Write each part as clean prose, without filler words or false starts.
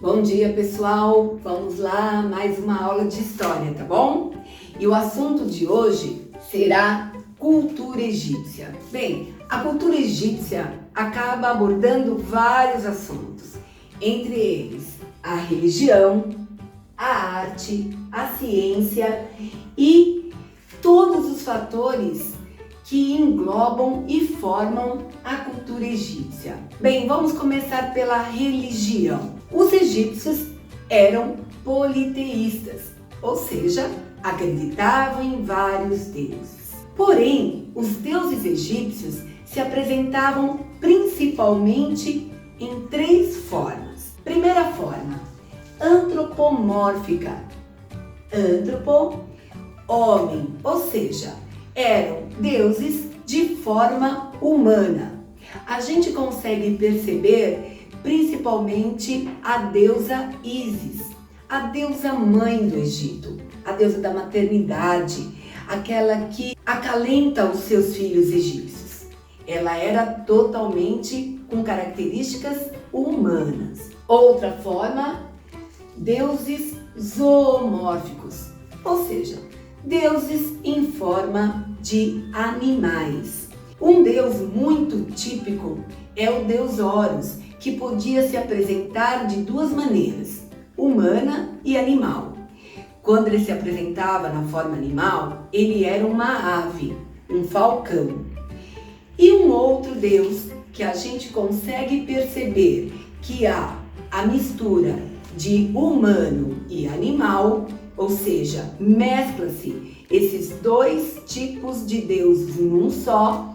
Bom dia, pessoal! Vamos lá, mais uma aula de história, tá bom? E o assunto de hoje será cultura egípcia. Bem, a cultura egípcia acaba abordando vários assuntos, entre eles a religião, a arte, a ciência e todos os fatores que englobam e formam a cultura egípcia. Bem, vamos começar pela religião. Os egípcios eram politeístas, ou seja, acreditavam em vários deuses. Porém, os deuses egípcios se apresentavam principalmente em três formas. Primeira forma, antropomórfica. Antropo, homem, ou seja, eram deuses de forma humana. A gente consegue perceber principalmente a deusa Ísis, a deusa mãe do Egito, a deusa da maternidade, aquela que acalenta os seus filhos egípcios. Ela era totalmente com características humanas. Outra forma, deuses zoomórficos, ou seja, deuses em forma de animais. Um deus muito típico é o deus Horus, que podia se apresentar de duas maneiras, humana e animal. Quando ele se apresentava na forma animal, ele era uma ave, um falcão. E um outro deus que a gente consegue perceber que há a mistura de humano e animal, ou seja, mescla-se esses dois tipos de deuses em um só,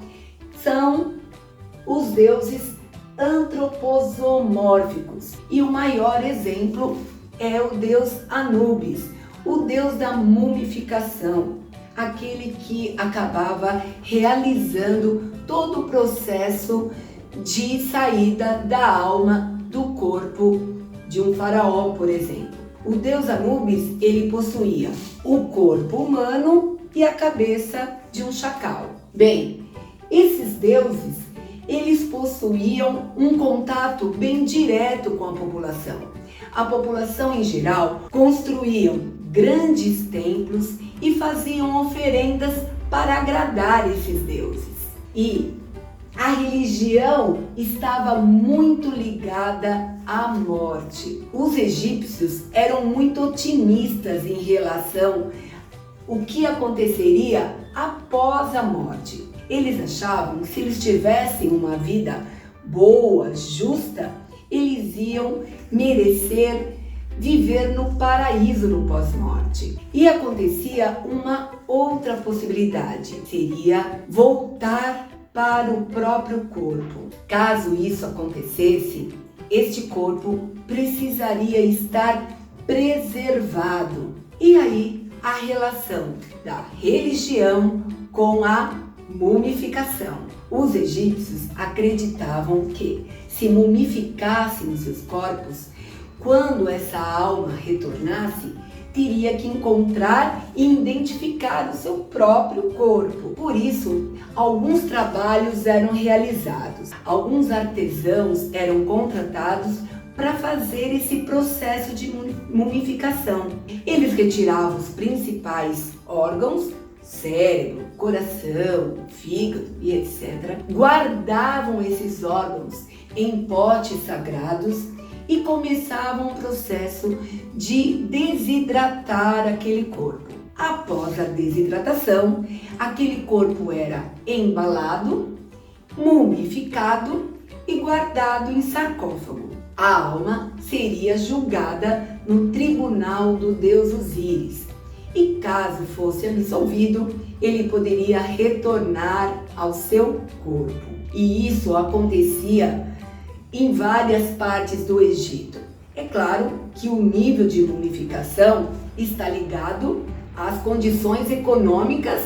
são os deuses antroposomórficos. E o maior exemplo é o deus Anubis, o deus da mumificação, aquele que acabava realizando todo o processo de saída da alma do corpo de um faraó, por exemplo. O deus Anubis, ele possuía o corpo humano e a cabeça de um chacal. Bem, esses deuses, eles possuíam um contato bem direto com a população. A população em geral construíam grandes templos e faziam oferendas para agradar esses deuses. E a religião estava muito ligada à morte. Os egípcios eram muito otimistas em relação ao que aconteceria após a morte. Eles achavam que se eles tivessem uma vida boa, justa, eles iam merecer viver no paraíso no pós-morte. E acontecia uma outra possibilidade, seria voltar para o próprio corpo. Caso isso acontecesse, este corpo precisaria estar preservado. E aí, a relação da religião com a mumificação. Os egípcios acreditavam que, se mumificassem os seus corpos, quando essa alma retornasse, teria que encontrar e identificar o seu próprio corpo. Por isso, alguns trabalhos eram realizados, alguns artesãos eram contratados para fazer esse processo de mumificação. Eles retiravam os principais órgãos, cérebro, coração, fígado e etc. Guardavam esses órgãos em potes sagrados e começavam o processo de desidratar aquele corpo. Após a desidratação, aquele corpo era embalado, mumificado e guardado em sarcófago. A alma seria julgada no tribunal do deus Osíris e, caso fosse absolvido, ele poderia retornar ao seu corpo. E isso acontecia em várias partes do Egito. É claro que o nível de mumificação está ligado às condições econômicas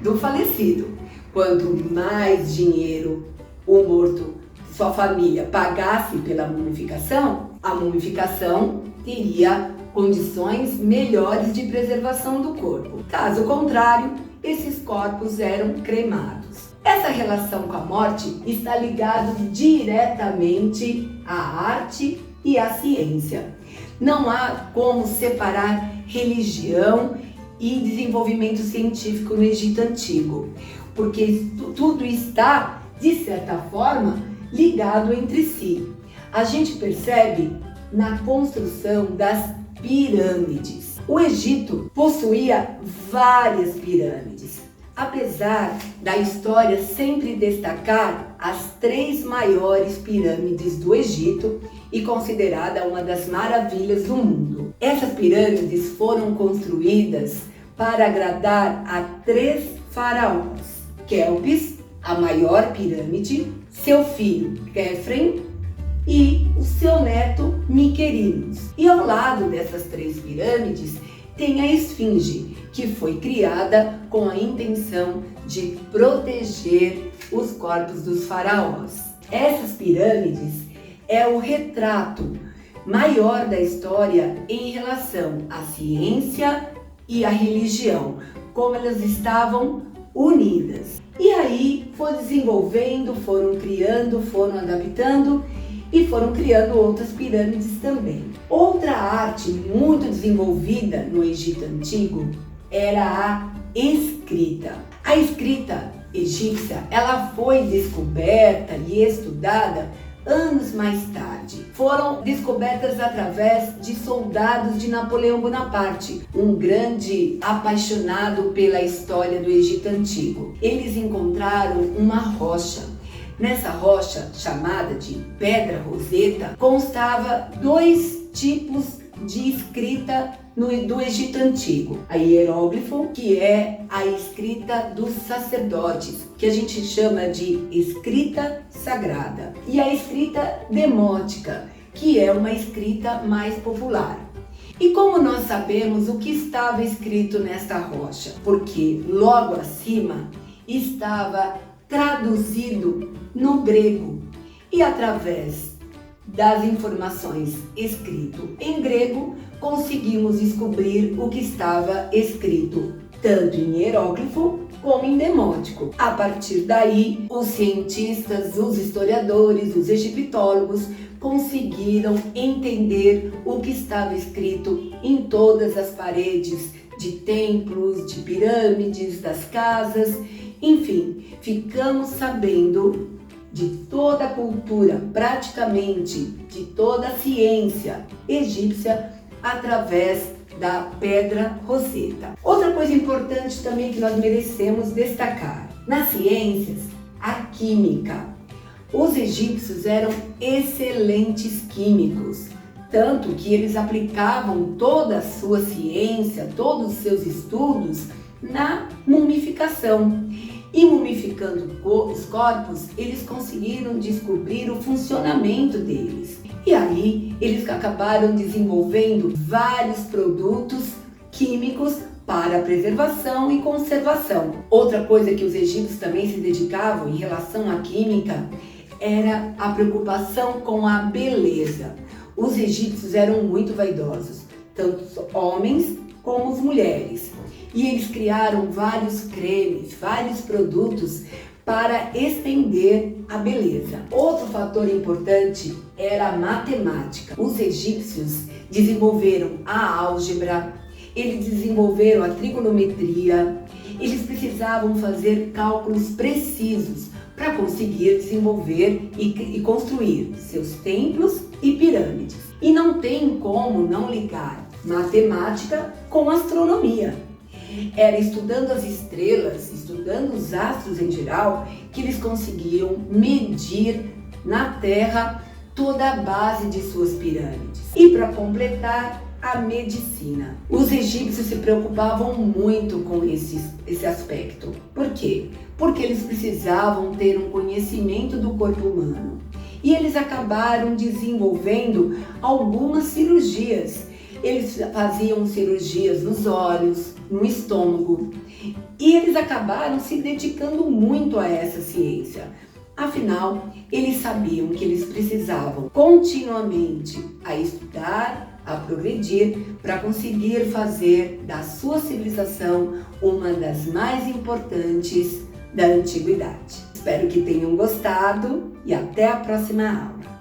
do falecido. Quanto mais dinheiro o morto, sua família, pagasse pela mumificação, a mumificação teria condições melhores de preservação do corpo. Caso contrário, esses corpos eram cremados. Essa relação com a morte está ligada diretamente à arte e à ciência. Não há como separar religião e desenvolvimento científico no Egito Antigo, porque tudo está, de certa forma, ligado entre si. A gente percebe na construção das pirâmides. O Egito possuía várias pirâmides, apesar da história sempre destacar as 3 maiores pirâmides do Egito e considerada uma das maravilhas do mundo. Essas pirâmides foram construídas para agradar a 3 faraós: Quelpis, a maior pirâmide, seu filho Quefren e o seu neto Miquerinos. E ao lado dessas 3 pirâmides tem a Esfinge, que foi criada com a intenção de proteger os corpos dos faraós. Essas pirâmides é o retrato maior da história em relação à ciência e à religião, como elas estavam unidas. E aí foi desenvolvendo, foram criando, foram adaptando e foram criando outras pirâmides também. Outra arte muito desenvolvida no Egito Antigo era a escrita. A escrita egípcia, ela foi descoberta e estudada anos mais tarde. Foram descobertas através de soldados de Napoleão Bonaparte, um grande apaixonado pela história do Egito Antigo. Eles encontraram uma rocha. Nessa rocha, chamada de Pedra Roseta, constava 2 tipos de escrita do Egito Antigo. A hieróglifo, que é a escrita dos sacerdotes, que a gente chama de escrita sagrada, e a escrita demótica, que é uma escrita mais popular. E como nós sabemos o que estava escrito nesta rocha? Porque logo acima estava traduzido no grego, e através das informações escrito em grego conseguimos descobrir o que estava escrito tanto em hieróglifo como em demótico. A partir daí, os cientistas, os historiadores, os egiptólogos conseguiram entender o que estava escrito em todas as paredes de templos, de pirâmides, das casas. Enfim, ficamos sabendo de toda a cultura, praticamente de toda a ciência egípcia através da Pedra Roseta. Outra coisa importante também que nós merecemos destacar: nas ciências, a química. Os egípcios eram excelentes químicos, tanto que eles aplicavam toda a sua ciência, todos os seus estudos na mumificação. E mumificando os corpos, eles conseguiram descobrir o funcionamento deles. E aí, eles acabaram desenvolvendo vários produtos químicos para preservação e conservação. Outra coisa que os egípcios também se dedicavam em relação à química era a preocupação com a beleza. Os egípcios eram muito vaidosos, tanto os homens como as mulheres. E eles criaram vários cremes, vários produtos para estender a beleza. Outro fator importante era a matemática. Os egípcios desenvolveram a álgebra, eles desenvolveram a trigonometria, eles precisavam fazer cálculos precisos para conseguir desenvolver e construir seus templos e pirâmides. E não tem como não ligar matemática com astronomia. Era estudando as estrelas, estudando os astros em geral, que eles conseguiam medir na Terra toda a base de suas pirâmides. E para completar, a medicina. Os egípcios se preocupavam muito com esse aspecto. Por quê? Porque eles precisavam ter um conhecimento do corpo humano. E eles acabaram desenvolvendo algumas cirurgias. Eles faziam cirurgias nos olhos, no estômago, e eles acabaram se dedicando muito a essa ciência. Afinal, eles sabiam que eles precisavam continuamente a estudar, a progredir, para conseguir fazer da sua civilização uma das mais importantes da antiguidade. Espero que tenham gostado e até a próxima aula.